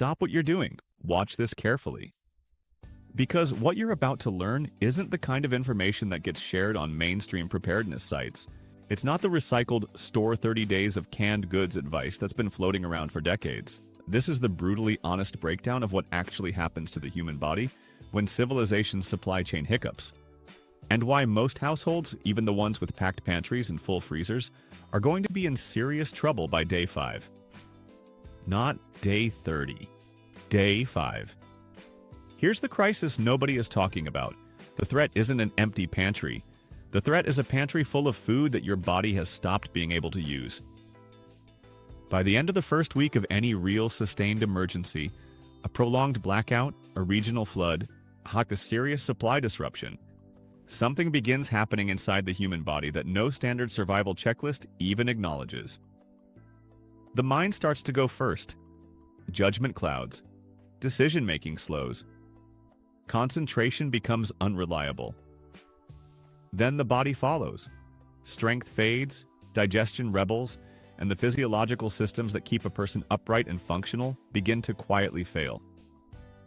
stop what you're doing. Watch this carefully. Because what you're about to learn isn't the kind of information that gets shared on mainstream preparedness sites. It's not the recycled store 30 days of canned goods advice that's been floating around for decades. This is the brutally honest breakdown of what actually happens to the human body when civilization's supply chain hiccups. And why most households, even the ones with packed pantries and full freezers, are going to be in serious trouble by day 5. Not day 30. Day 5. Here's the crisis nobody is talking about. The threat isn't an empty pantry. The threat is a pantry full of food that your body has stopped being able to use. By the end of the first week of any real sustained emergency, a prolonged blackout, a regional flood, a serious supply disruption, something begins happening inside the human body that no standard survival checklist even acknowledges. The mind starts to go first. Judgment clouds. Decision-making slows. Concentration becomes unreliable. Then the body follows. Strength fades, digestion rebels, and the physiological systems that keep a person upright and functional begin to quietly fail.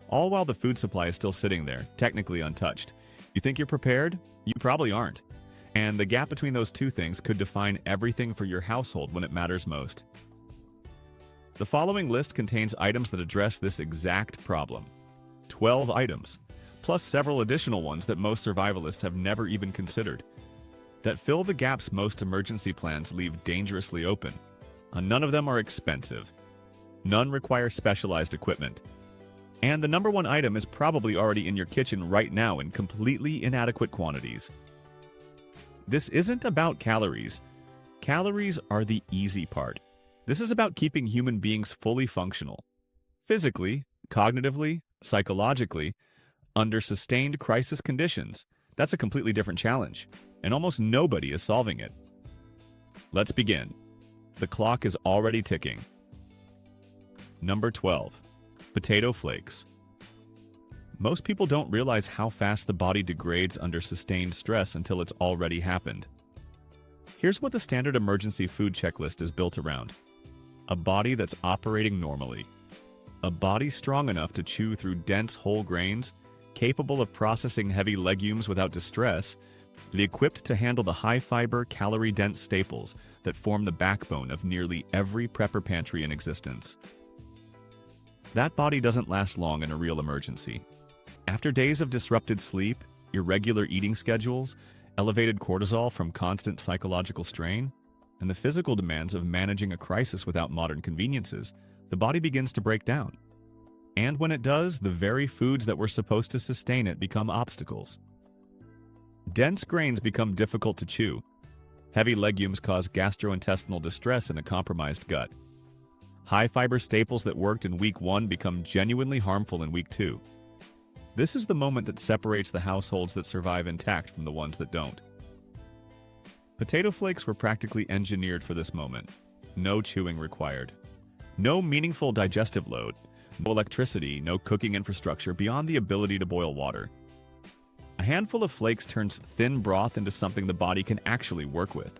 All while the food supply is still sitting there, technically untouched. You think you're prepared? You probably aren't. And the gap between those two things could define everything for your household when it matters most. The following list contains items that address this exact problem. 12 items, plus several additional ones that most survivalists have never even considered, that fill the gaps most emergency plans leave dangerously open. None of them are expensive. None require specialized equipment. And the number one item is probably already in your kitchen right now in completely inadequate quantities. This isn't about calories. Calories are the easy part. This is about keeping human beings fully functional. Physically, cognitively, psychologically, under sustained crisis conditions. That's a completely different challenge, and almost nobody is solving it. Let's begin. The clock is already ticking. Number 12. Potato flakes. Most people don't realize how fast the body degrades under sustained stress until it's already happened. Here's what the standard emergency food checklist is built around. A body that's operating normally. A body strong enough to chew through dense whole grains, capable of processing heavy legumes without distress, and equipped to handle the high-fiber, calorie-dense staples that form the backbone of nearly every prepper pantry in existence. That body doesn't last long in a real emergency. After days of disrupted sleep, irregular eating schedules, elevated cortisol from constant psychological strain, and the physical demands of managing a crisis without modern conveniences, the body begins to break down. And when it does, the very foods that were supposed to sustain it become obstacles. Dense grains become difficult to chew. Heavy legumes cause gastrointestinal distress in a compromised gut. High-fiber staples that worked in week 1 become genuinely harmful in week 2. This is the moment that separates the households that survive intact from the ones that don't. Potato flakes were practically engineered for this moment. No chewing required. No meaningful digestive load. No electricity, no cooking infrastructure beyond the ability to boil water. A handful of flakes turns thin broth into something the body can actually work with.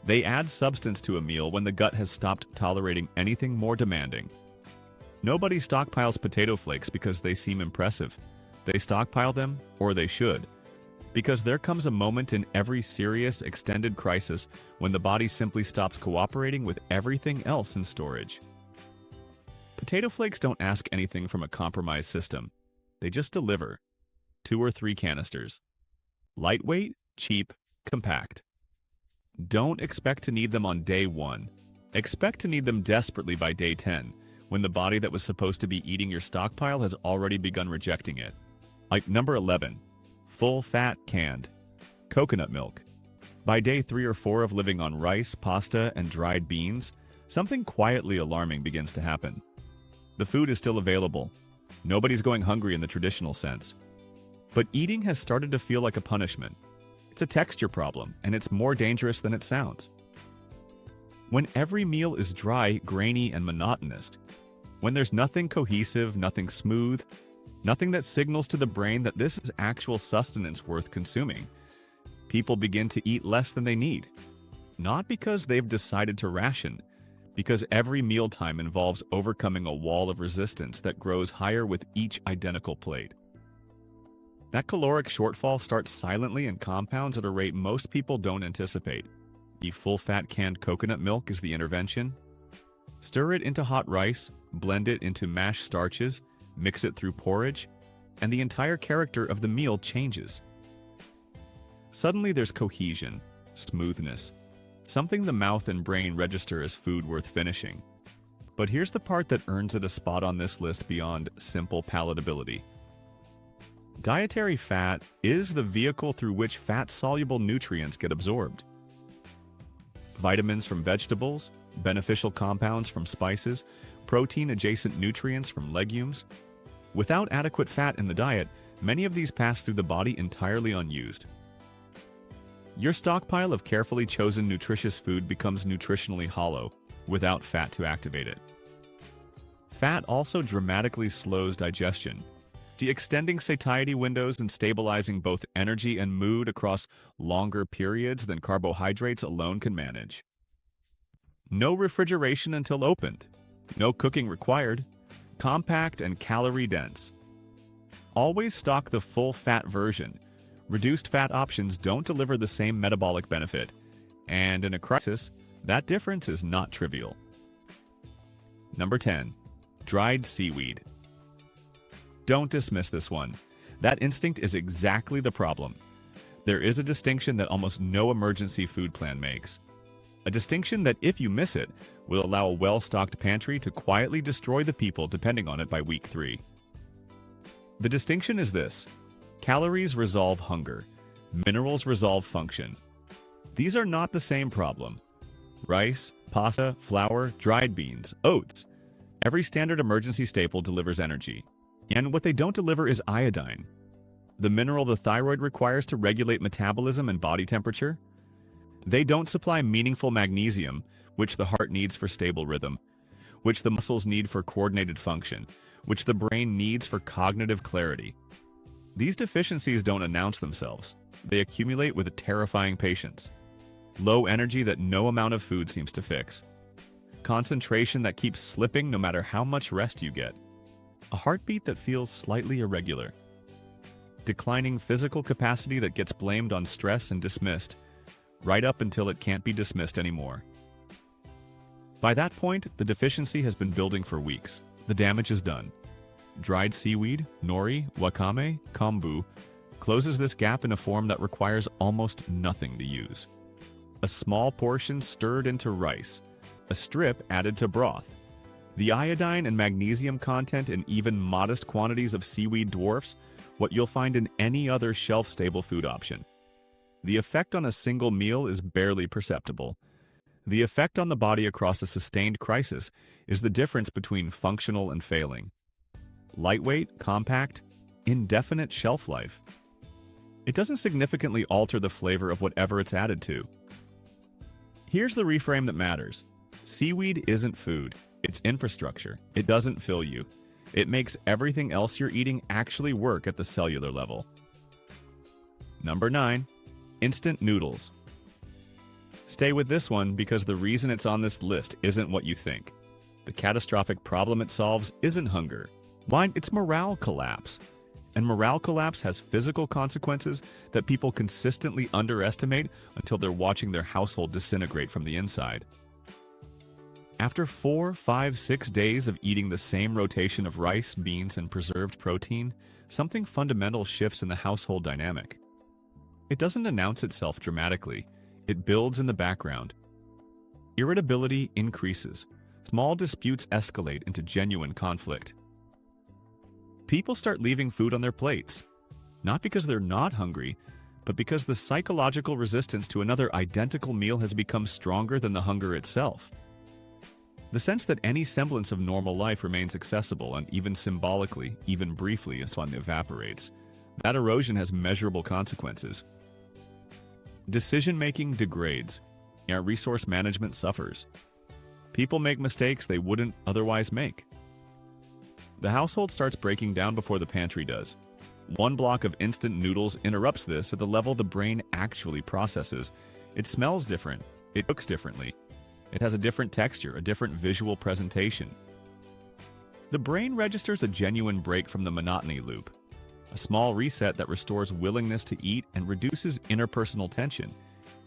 They add substance to a meal when the gut has stopped tolerating anything more demanding. Nobody stockpiles potato flakes because they seem impressive. They stockpile them, or they should, because there comes a moment in every serious, extended crisis when the body simply stops cooperating with everything else in storage. Potato flakes don't ask anything from a compromised system. They just deliver. 2 or 3 canisters. Lightweight, cheap, compact. Don't expect to need them on day 1. Expect to need them desperately by day 10, when the body that was supposed to be eating your stockpile has already begun rejecting it. Like number 11, full fat canned coconut milk. By day 3 or 4 of living on rice, pasta, and dried beans, something quietly alarming begins to happen. The food is still available. Nobody's going hungry in the traditional sense. But eating has started to feel like a punishment. It's a texture problem, and it's more dangerous than it sounds. When every meal is dry, grainy, and monotonous, when there's nothing cohesive, nothing smooth, nothing that signals to the brain that this is actual sustenance worth consuming, people begin to eat less than they need. Not because they've decided to ration, because every mealtime involves overcoming a wall of resistance that grows higher with each identical plate. That caloric shortfall starts silently and compounds at a rate most people don't anticipate. The full-fat canned coconut milk is the intervention. Stir it into hot rice, blend it into mashed starches, mix it through porridge, and the entire character of the meal changes. Suddenly there's cohesion, smoothness, something the mouth and brain register as food worth finishing. But here's the part that earns it a spot on this list beyond simple palatability. Dietary fat is the vehicle through which fat-soluble nutrients get absorbed. Vitamins from vegetables, beneficial compounds from spices, protein-adjacent nutrients from legumes. Without adequate fat in the diet, many of these pass through the body entirely unused. Your stockpile of carefully chosen nutritious food becomes nutritionally hollow, without fat to activate it. Fat also dramatically slows digestion, extending satiety windows and stabilizing both energy and mood across longer periods than carbohydrates alone can manage. No refrigeration until opened. No cooking required. Compact and calorie-dense. Always stock the full-fat version. Reduced fat options don't deliver the same metabolic benefit, and in a crisis, that difference is not trivial. Number 10. Dried seaweed. Don't dismiss this one. That instinct is exactly the problem. There is a distinction that almost no emergency food plan makes. A distinction that, if you miss it, will allow a well-stocked pantry to quietly destroy the people depending on it by week 3. The distinction is this: calories resolve hunger, minerals resolve function. These are not the same problem. Rice, pasta, flour, dried beans, oats. Every standard emergency staple delivers energy. And what they don't deliver is iodine, the mineral the thyroid requires to regulate metabolism and body temperature. They don't supply meaningful magnesium, which the heart needs for stable rhythm, which the muscles need for coordinated function, which the brain needs for cognitive clarity. These deficiencies don't announce themselves. They accumulate with a terrifying patience. Low energy that no amount of food seems to fix. Concentration that keeps slipping no matter how much rest you get. A heartbeat that feels slightly irregular. Declining physical capacity that gets blamed on stress and dismissed, right up until it can't be dismissed anymore. By that point, the deficiency has been building for weeks. The damage is done. Dried seaweed, nori, wakame, kombu closes this gap in a form that requires almost nothing to use. A small portion stirred into rice, a strip added to broth. The iodine and magnesium content in even modest quantities of seaweed dwarfs what you'll find in any other shelf-stable food option. The effect on a single meal is barely perceptible. The effect on the body across a sustained crisis is the difference between functional and failing. Lightweight, compact, indefinite shelf life. It doesn't significantly alter the flavor of whatever it's added to. Here's the reframe that matters. Seaweed isn't food. It's infrastructure. It doesn't fill you. It makes everything else you're eating actually work at the cellular level. Number 9. Instant noodles. Stay with this one because the reason it's on this list isn't what you think. The catastrophic problem it solves isn't hunger. Why? It's morale collapse. And morale collapse has physical consequences that people consistently underestimate until they're watching their household disintegrate from the inside. After 4, 5, 6 days of eating the same rotation of rice, beans, and preserved protein, something fundamental shifts in the household dynamic. It doesn't announce itself dramatically. It builds in the background. Irritability increases. Small disputes escalate into genuine conflict. People start leaving food on their plates, not because they're not hungry, but because the psychological resistance to another identical meal has become stronger than the hunger itself. The sense that any semblance of normal life remains accessible and even symbolically, even briefly, is when it evaporates. That erosion has measurable consequences. Decision-making degrades. Our resource management suffers. People make mistakes they wouldn't otherwise make. The household starts breaking down before the pantry does. One block of instant noodles interrupts this at the level the brain actually processes. It smells different. It cooks differently. It has a different texture, a different visual presentation. The brain registers a genuine break from the monotony loop, a small reset that restores willingness to eat and reduces interpersonal tension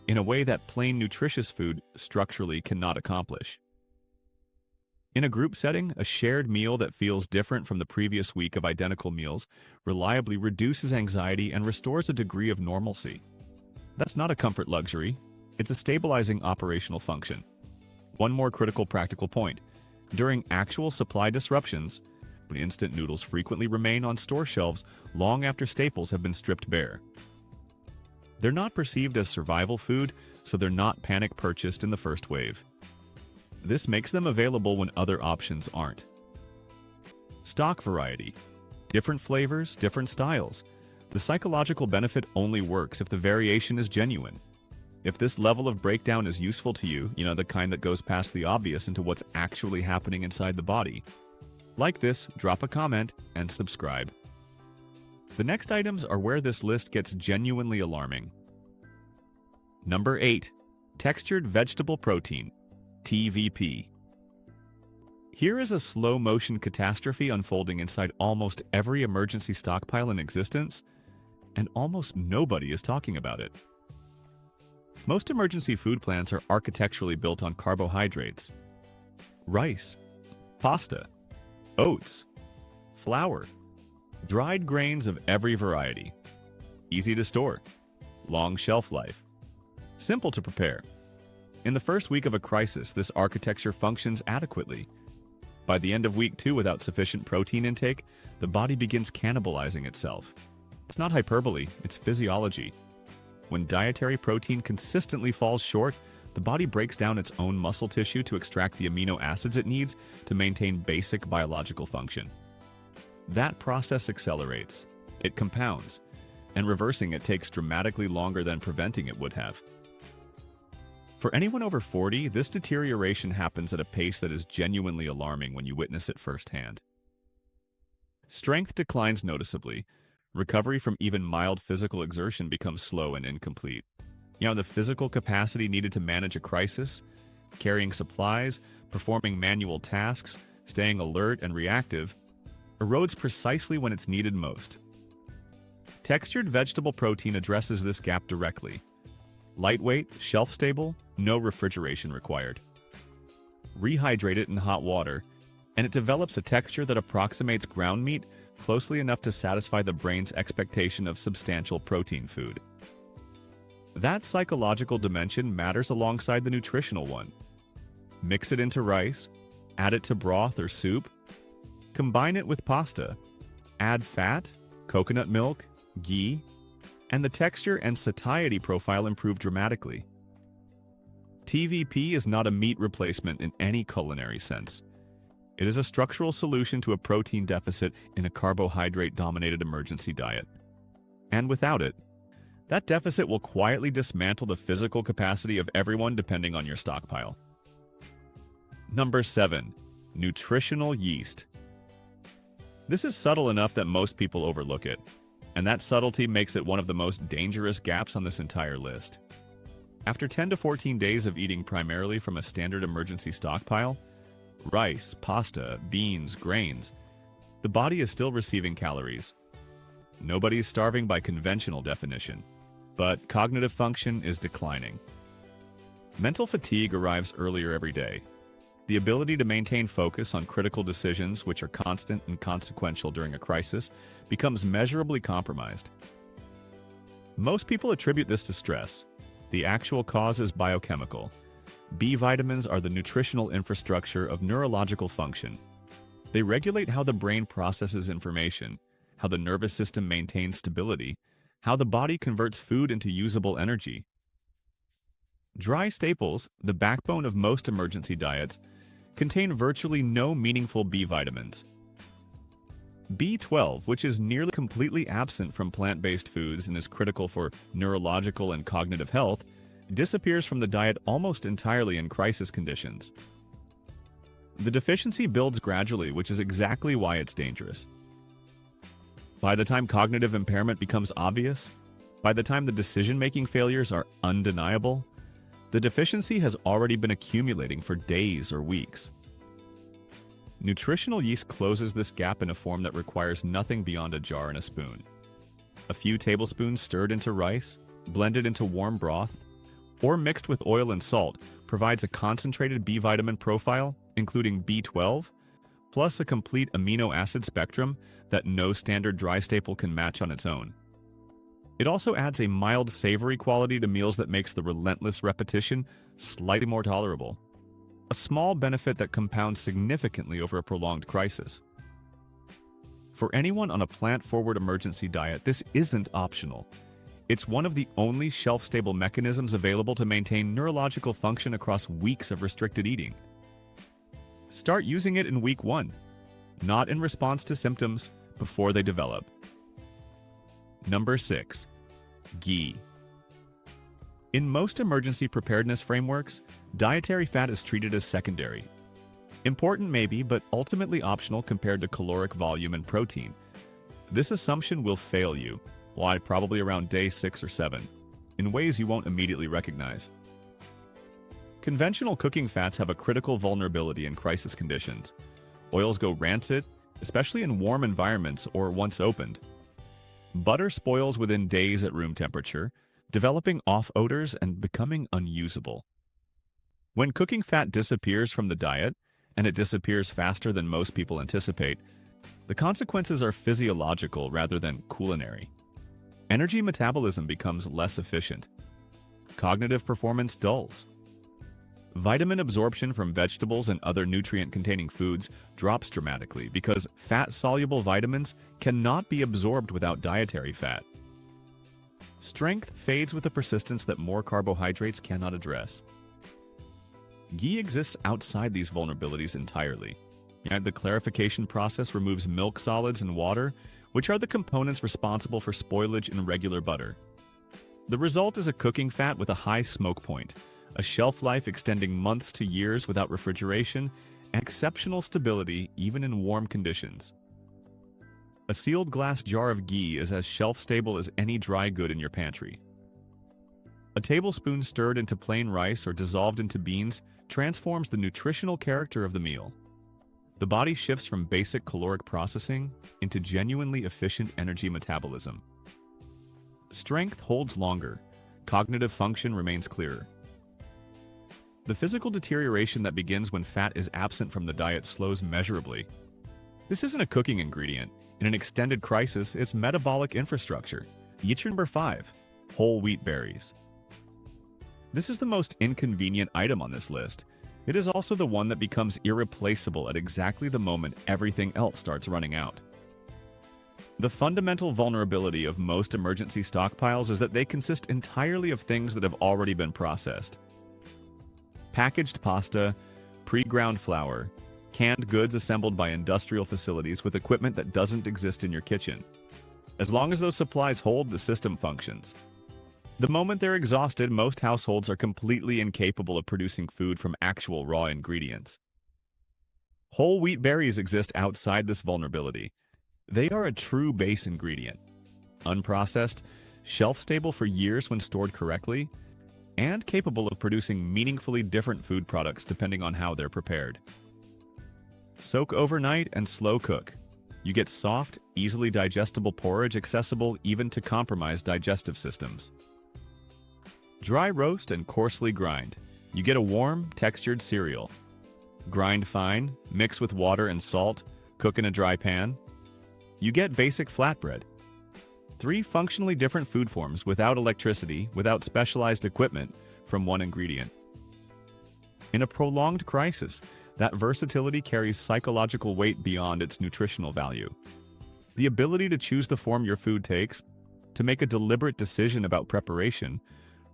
in a way that plain nutritious food structurally cannot accomplish. In a group setting, a shared meal that feels different from the previous week of identical meals reliably reduces anxiety and restores a degree of normalcy. That's not a comfort luxury, it's a stabilizing operational function. One more critical practical point. During actual supply disruptions, instant noodles frequently remain on store shelves long after staples have been stripped bare. They're not perceived as survival food, so they're not panic purchased in the first wave. This makes them available when other options aren't. Stock variety. Different flavors, different styles. The psychological benefit only works if the variation is genuine. If this level of breakdown is useful to you, the kind that goes past the obvious into what's actually happening inside the body, like this, drop a comment, and subscribe. The next items are where this list gets genuinely alarming. Number 8. Textured Vegetable Protein, TVP. Here is a slow-motion catastrophe unfolding inside almost every emergency stockpile in existence, and almost nobody is talking about it. Most emergency food plans are architecturally built on carbohydrates. Rice, pasta, oats, flour, dried grains of every variety. Easy to store, long shelf life, simple to prepare. In the first week of a crisis, this architecture functions adequately. By the end of week 2, without sufficient protein intake, the body begins cannibalizing itself. It's not hyperbole, it's physiology. When dietary protein consistently falls short, the body breaks down its own muscle tissue to extract the amino acids it needs to maintain basic biological function. That process accelerates, it compounds, and reversing it takes dramatically longer than preventing it would have. For anyone over 40, this deterioration happens at a pace that is genuinely alarming when you witness it firsthand. Strength declines noticeably. Recovery from even mild physical exertion becomes slow and incomplete. The physical capacity needed to manage a crisis, carrying supplies, performing manual tasks, staying alert and reactive, erodes precisely when it's needed most. Textured vegetable protein addresses this gap directly. Lightweight, shelf-stable, no refrigeration required. Rehydrate it in hot water, and it develops a texture that approximates ground meat closely enough to satisfy the brain's expectation of substantial protein food. That psychological dimension matters alongside the nutritional one. Mix it into rice, add it to broth or soup, combine it with pasta, add fat, coconut milk, ghee, and the texture and satiety profile improve dramatically. TVP is not a meat replacement in any culinary sense. It is a structural solution to a protein deficit in a carbohydrate-dominated emergency diet. And without it, that deficit will quietly dismantle the physical capacity of everyone depending on your stockpile. Number 7. Nutritional yeast. This is subtle enough that most people overlook it, and that subtlety makes it one of the most dangerous gaps on this entire list. After 10 to 14 days of eating primarily from a standard emergency stockpile, rice, pasta, beans, grains, the body is still receiving calories. Nobody's starving by conventional definition, but cognitive function is declining. Mental fatigue arrives earlier every day. The ability to maintain focus on critical decisions, which are constant and consequential during a crisis, becomes measurably compromised. Most people attribute this to stress. The actual cause is biochemical. B vitamins are the nutritional infrastructure of neurological function. They regulate how the brain processes information, how the nervous system maintains stability, how the body converts food into usable energy. Dry staples, the backbone of most emergency diets, contain virtually no meaningful B vitamins. B12, which is nearly completely absent from plant-based foods and is critical for neurological and cognitive health, disappears from the diet almost entirely in crisis conditions. The deficiency builds gradually, which is exactly why it's dangerous. By the time cognitive impairment becomes obvious, by the time the decision-making failures are undeniable, the deficiency has already been accumulating for days or weeks. Nutritional yeast closes this gap in a form that requires nothing beyond a jar and a spoon. A few tablespoons stirred into rice, blended into warm broth, or mixed with oil and salt provides a concentrated B vitamin profile, including B12, plus a complete amino acid spectrum that no standard dry staple can match on its own. It also adds a mild savory quality to meals that makes the relentless repetition slightly more tolerable. A small benefit that compounds significantly over a prolonged crisis. For anyone on a plant-forward emergency diet, this isn't optional. It's one of the only shelf-stable mechanisms available to maintain neurological function across weeks of restricted eating. Start using it in week 1, not in response to symptoms, before they develop. Number 6. Ghee. In most emergency preparedness frameworks, dietary fat is treated as secondary. Important maybe, but ultimately optional compared to caloric volume and protein. This assumption will fail you, probably around day 6 or 7, in ways you won't immediately recognize. Conventional cooking fats have a critical vulnerability in crisis conditions. Oils go rancid, especially in warm environments or once opened. Butter spoils within days at room temperature, developing off odors and becoming unusable. When cooking fat disappears from the diet, and it disappears faster than most people anticipate, the consequences are physiological rather than culinary. Energy metabolism becomes less efficient. Cognitive performance dulls. Vitamin absorption from vegetables and other nutrient-containing foods drops dramatically because fat-soluble vitamins cannot be absorbed without dietary fat. Strength fades with a persistence that more carbohydrates cannot address. Ghee exists outside these vulnerabilities entirely. The clarification process removes milk solids and water, which are the components responsible for spoilage in regular butter. The result is a cooking fat with a high smoke point, a shelf life extending months to years without refrigeration, and exceptional stability even in warm conditions. A sealed glass jar of ghee is as shelf-stable as any dry good in your pantry. A tablespoon stirred into plain rice or dissolved into beans transforms the nutritional character of the meal. The body shifts from basic caloric processing into genuinely efficient energy metabolism. Strength holds longer. Cognitive function remains clearer. The physical deterioration that begins when fat is absent from the diet slows measurably. This isn't a cooking ingredient. In an extended crisis, it's metabolic infrastructure. Number 5. Whole wheat berries. This is the most inconvenient item on this list. It is also the one that becomes irreplaceable at exactly the moment everything else starts running out. The fundamental vulnerability of most emergency stockpiles is that they consist entirely of things that have already been processed. Packaged pasta, pre-ground flour, canned goods assembled by industrial facilities with equipment that doesn't exist in your kitchen. As long as those supplies hold, the system functions. The moment they're exhausted, most households are completely incapable of producing food from actual raw ingredients. Whole wheat berries exist outside this vulnerability. They are a true base ingredient. Unprocessed, shelf-stable for years when stored correctly, and capable of producing meaningfully different food products depending on how they're prepared. Soak overnight and slow cook. You get soft, easily digestible porridge accessible even to compromised digestive systems. Dry roast and coarsely grind. You get a warm, textured cereal. Grind fine, mix with water and salt, cook in a dry pan. You get basic flatbread. 3 functionally different food forms without electricity, without specialized equipment, from one ingredient. In a prolonged crisis, that versatility carries psychological weight beyond its nutritional value. The ability to choose the form your food takes, to make a deliberate decision about preparation,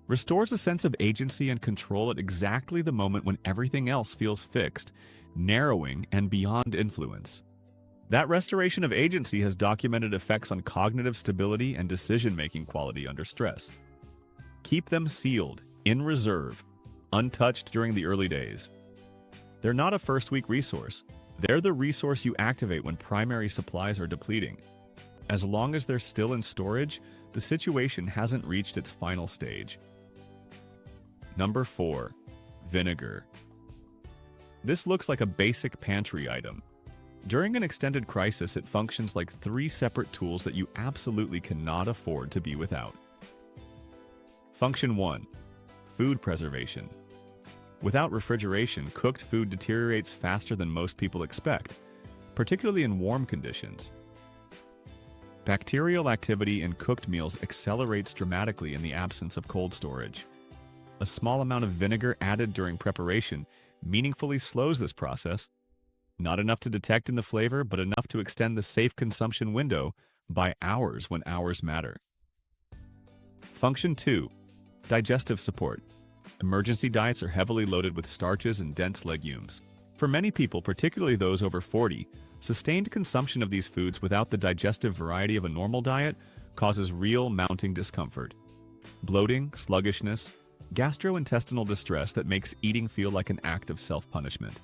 restores a sense of agency and control at exactly the moment when everything else feels fixed, narrowing, and beyond influence. That restoration of agency has documented effects on cognitive stability and decision-making quality under stress. Keep them sealed, in reserve, untouched during the early days. They're not a first-week resource. They're the resource you activate when primary supplies are depleting. As long as they're still in storage, the situation hasn't reached its final stage. Number 4. Vinegar. This looks like a basic pantry item. During an extended crisis, it functions like 3 separate tools that you absolutely cannot afford to be without. Function 1. Food preservation. Without refrigeration, cooked food deteriorates faster than most people expect, particularly in warm conditions. Bacterial activity in cooked meals accelerates dramatically in the absence of cold storage. A small amount of vinegar added during preparation meaningfully slows this process, not enough to detect in the flavor, but enough to extend the safe consumption window by hours when hours matter. Function 2. Digestive support. Emergency diets are heavily loaded with starches and dense legumes. For many people, particularly those over 40, sustained consumption of these foods without the digestive variety of a normal diet causes real mounting discomfort. Bloating, sluggishness, gastrointestinal distress that makes eating feel like an act of self-punishment.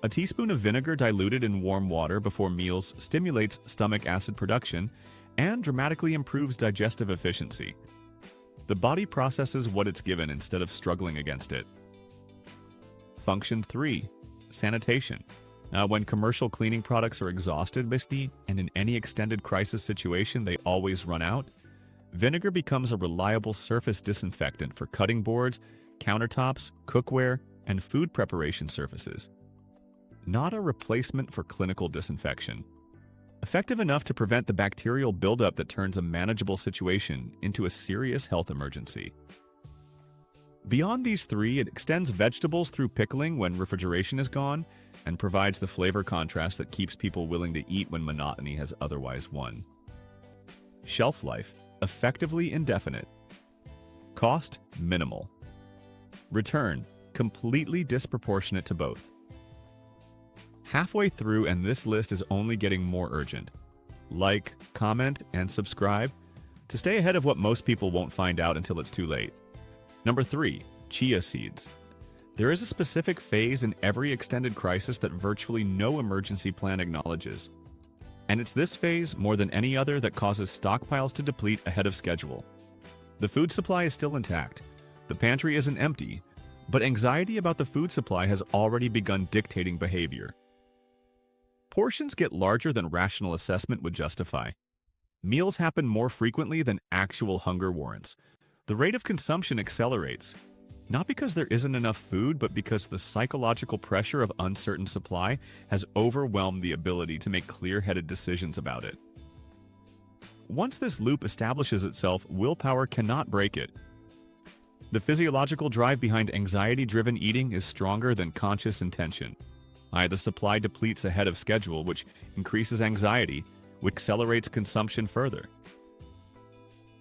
A teaspoon of vinegar diluted in warm water before meals stimulates stomach acid production and dramatically improves digestive efficiency. The body processes what it's given instead of struggling against it. Function 3. Sanitation. When commercial cleaning products are exhausted, and in any extended crisis situation they always run out, vinegar becomes a reliable surface disinfectant for cutting boards, countertops, cookware, and food preparation surfaces. Not a replacement for clinical disinfection. Effective enough to prevent the bacterial buildup that turns a manageable situation into a serious health emergency. Beyond these 3, it extends vegetables through pickling when refrigeration is gone and provides the flavor contrast that keeps people willing to eat when monotony has otherwise won. Shelf life, effectively indefinite. Cost, minimal. Return, completely disproportionate to both. Halfway through, and this list is only getting more urgent. Like, comment, and subscribe to stay ahead of what most people won't find out until it's too late. Number 3. Chia seeds. There is a specific phase in every extended crisis that virtually no emergency plan acknowledges. And it's this phase, more than any other, that causes stockpiles to deplete ahead of schedule. The food supply is still intact. The pantry isn't empty, but anxiety about the food supply has already begun dictating behavior. Portions get larger than rational assessment would justify. Meals happen more frequently than actual hunger warrants. The rate of consumption accelerates, not because there isn't enough food, but because the psychological pressure of uncertain supply has overwhelmed the ability to make clear-headed decisions about it. Once this loop establishes itself, willpower cannot break it. The physiological drive behind anxiety-driven eating is stronger than conscious intention. The supply depletes ahead of schedule, which increases anxiety, which accelerates consumption further.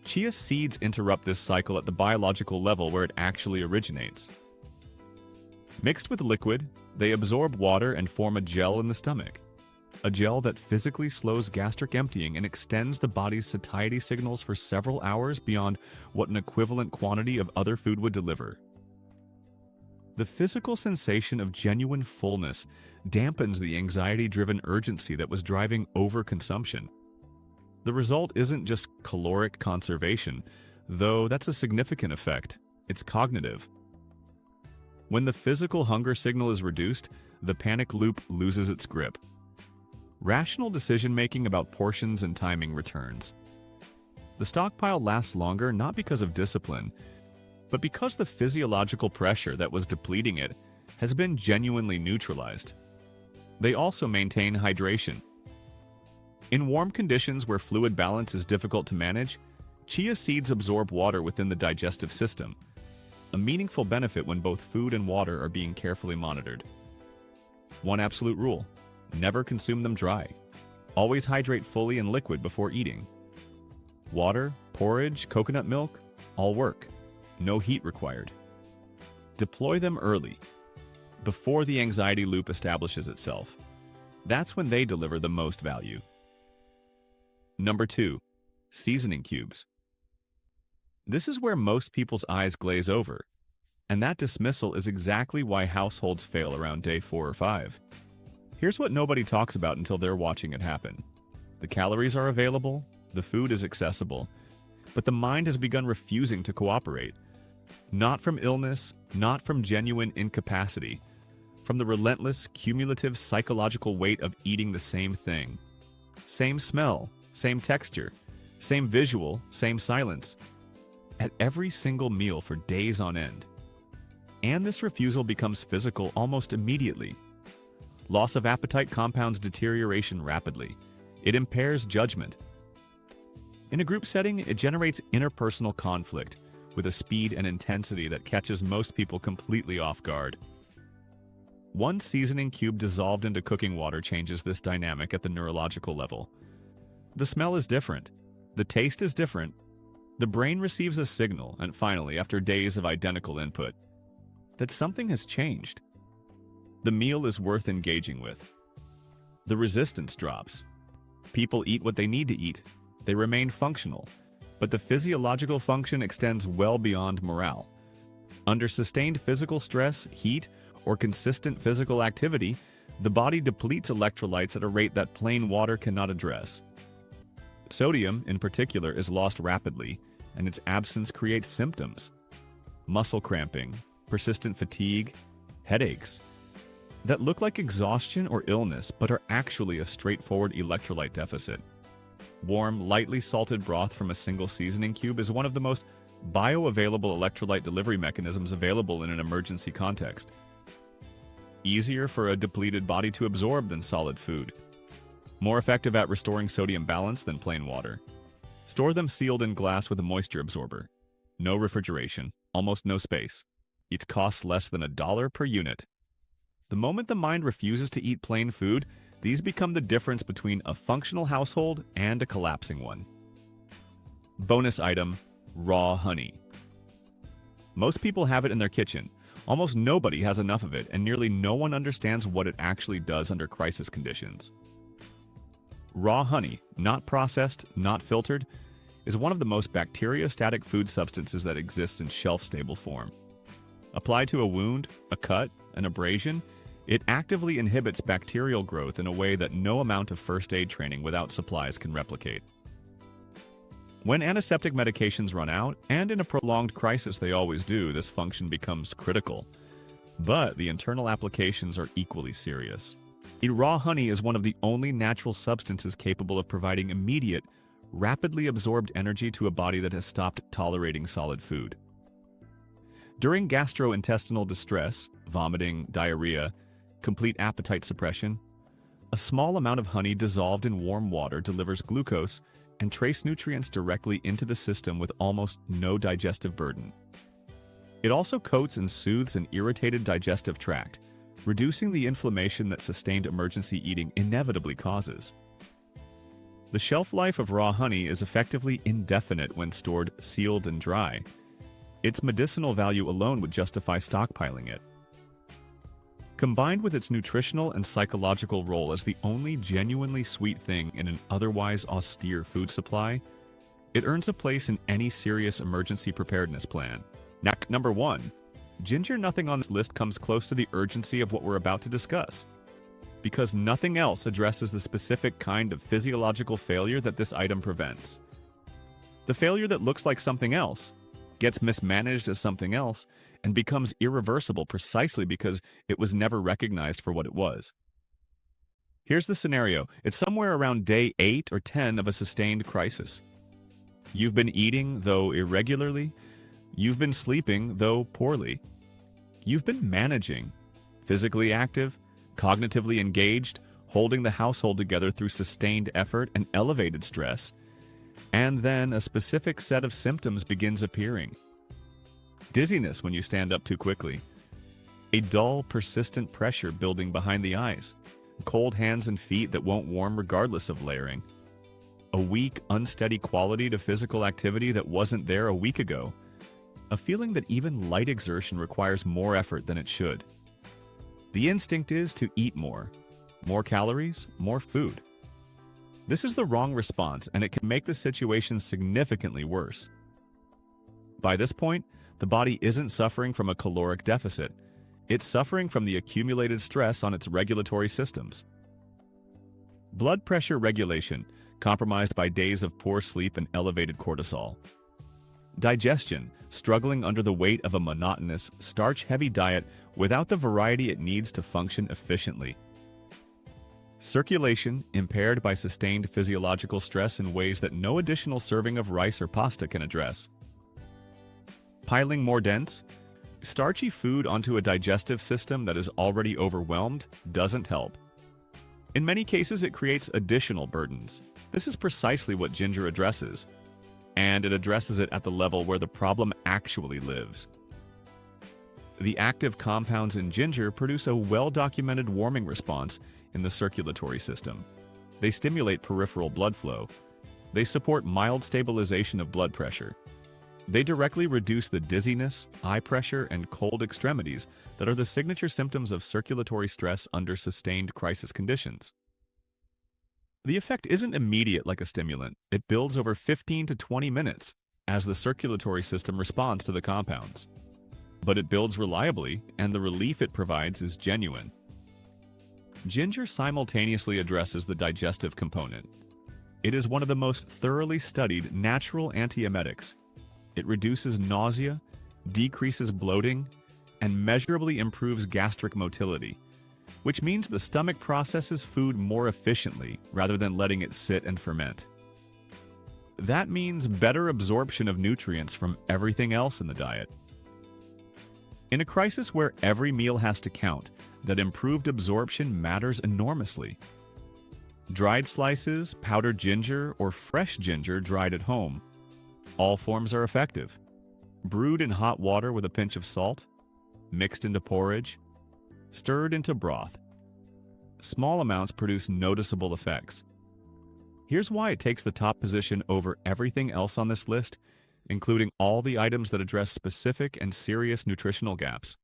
Chia seeds interrupt this cycle at the biological level where it actually originates. Mixed with liquid, they absorb water and form a gel in the stomach. A gel that physically slows gastric emptying and extends the body's satiety signals for several hours beyond what an equivalent quantity of other food would deliver. The physical sensation of genuine fullness dampens the anxiety-driven urgency that was driving overconsumption. The result isn't just caloric conservation, though that's a significant effect. It's cognitive. When the physical hunger signal is reduced, the panic loop loses its grip. Rational decision-making about portions and timing returns. The stockpile lasts longer not because of discipline, but because the physiological pressure that was depleting it has been genuinely neutralized. They also maintain hydration. In warm conditions where fluid balance is difficult to manage, chia seeds absorb water within the digestive system, a meaningful benefit when both food and water are being carefully monitored. One absolute rule: never consume them dry. Always hydrate fully in liquid before eating. Water, porridge, coconut milk, all work. No heat required. Deploy them early, before the anxiety loop establishes itself. That's when they deliver the most value. Number 2. Seasoning cubes. This is where most people's eyes glaze over, and that dismissal is exactly why households fail around day 4 or 5. Here's what nobody talks about until they're watching it happen. The calories are available, the food is accessible, but the mind has begun refusing to cooperate. Not from illness, not from genuine incapacity, from the relentless, cumulative psychological weight of eating the same thing. Same smell, same texture, same visual, same silence. At every single meal for days on end. And this refusal becomes physical almost immediately. Loss of appetite compounds deterioration rapidly. It impairs judgment. In a group setting, it generates interpersonal conflict with a speed and intensity that catches most people completely off guard. One seasoning cube dissolved into cooking water changes this dynamic at the neurological level. The smell is different. The taste is different. The brain receives a signal, and finally, after days of identical input, that something has changed. The meal is worth engaging with. The resistance drops. People eat what they need to eat. They remain functional, but the physiological function extends well beyond morale. Under sustained physical stress, heat, or consistent physical activity, the body depletes electrolytes at a rate that plain water cannot address. Sodium, in particular, is lost rapidly, and its absence creates symptoms. Muscle cramping, persistent fatigue, headaches, that look like exhaustion or illness but are actually a straightforward electrolyte deficit. Warm, lightly salted broth from a single seasoning cube is one of the most bioavailable electrolyte delivery mechanisms available in an emergency context. Easier for a depleted body to absorb than solid food. More effective at restoring sodium balance than plain water. Store them sealed in glass with a moisture absorber. No refrigeration, almost no space. It costs less than $1 per unit. The moment the mind refuses to eat plain food, these become the difference between a functional household and a collapsing one. Bonus item, raw honey. Most people have it in their kitchen. Almost nobody has enough of it, and nearly no one understands what it actually does under crisis conditions. Raw honey, not processed, not filtered, is one of the most bacteriostatic food substances that exists in shelf-stable form. Applied to a wound, a cut, an abrasion, it actively inhibits bacterial growth in a way that no amount of first aid training without supplies can replicate. When antiseptic medications run out, and in a prolonged crisis they always do, this function becomes critical. But the internal applications are equally serious. Raw honey is one of the only natural substances capable of providing immediate, rapidly absorbed energy to a body that has stopped tolerating solid food. During gastrointestinal distress, vomiting, diarrhea, complete appetite suppression, a small amount of honey dissolved in warm water delivers glucose and trace nutrients directly into the system with almost no digestive burden. It also coats and soothes an irritated digestive tract, reducing the inflammation that sustained emergency eating inevitably causes. The shelf life of raw honey is effectively indefinite when stored sealed and dry. Its medicinal value alone would justify stockpiling it. Combined with its nutritional and psychological role as the only genuinely sweet thing in an otherwise austere food supply, it earns a place in any serious emergency preparedness plan. Number 1. Ginger. Nothing on this list comes close to the urgency of what we're about to discuss, because nothing else addresses the specific kind of physiological failure that this item prevents. The failure that looks like something else, gets mismanaged as something else, and becomes irreversible precisely because it was never recognized for what it was. Here's the scenario. It's somewhere around day 8 or 10 of a sustained crisis. You've been eating, though irregularly. You've been sleeping, though poorly. You've been managing, physically active, cognitively engaged, holding the household together through sustained effort and elevated stress. And then a specific set of symptoms begins appearing. Dizziness when you stand up too quickly. A dull, persistent pressure building behind the eyes. Cold hands and feet that won't warm regardless of layering. A weak, unsteady quality to physical activity that wasn't there a week ago. A feeling that even light exertion requires more effort than it should. The instinct is to eat more. More calories, more food. This is the wrong response, and it can make the situation significantly worse. By this point, the body isn't suffering from a caloric deficit. It's suffering from the accumulated stress on its regulatory systems. Blood pressure regulation, compromised by days of poor sleep and elevated cortisol. Digestion, struggling under the weight of a monotonous, starch-heavy diet without the variety it needs to function efficiently. Circulation, impaired by sustained physiological stress in ways that no additional serving of rice or pasta can address. Piling more dense, starchy food onto a digestive system that is already overwhelmed doesn't help. In many cases, it creates additional burdens. This is precisely what ginger addresses, and it addresses it at the level where the problem actually lives. The active compounds in ginger produce a well-documented warming response in the circulatory system. They stimulate peripheral blood flow. They support mild stabilization of blood pressure. They directly reduce the dizziness, eye pressure, and cold extremities that are the signature symptoms of circulatory stress under sustained crisis conditions. The effect isn't immediate like a stimulant. It builds over 15 to 20 minutes as the circulatory system responds to the compounds. But it builds reliably, and the relief it provides is genuine. Ginger simultaneously addresses the digestive component. It is one of the most thoroughly studied natural antiemetics. It reduces nausea, decreases bloating, and measurably improves gastric motility, which means the stomach processes food more efficiently rather than letting it sit and ferment. That means better absorption of nutrients from everything else in the diet. In a crisis where every meal has to count, that improved absorption matters enormously. Dried slices, powdered ginger, or fresh ginger dried at home. All forms are effective. Brewed in hot water with a pinch of salt, mixed into porridge, stirred into broth. Small amounts produce noticeable effects. Here's why it takes the top position over everything else on this list, including all the items that address specific and serious nutritional gaps.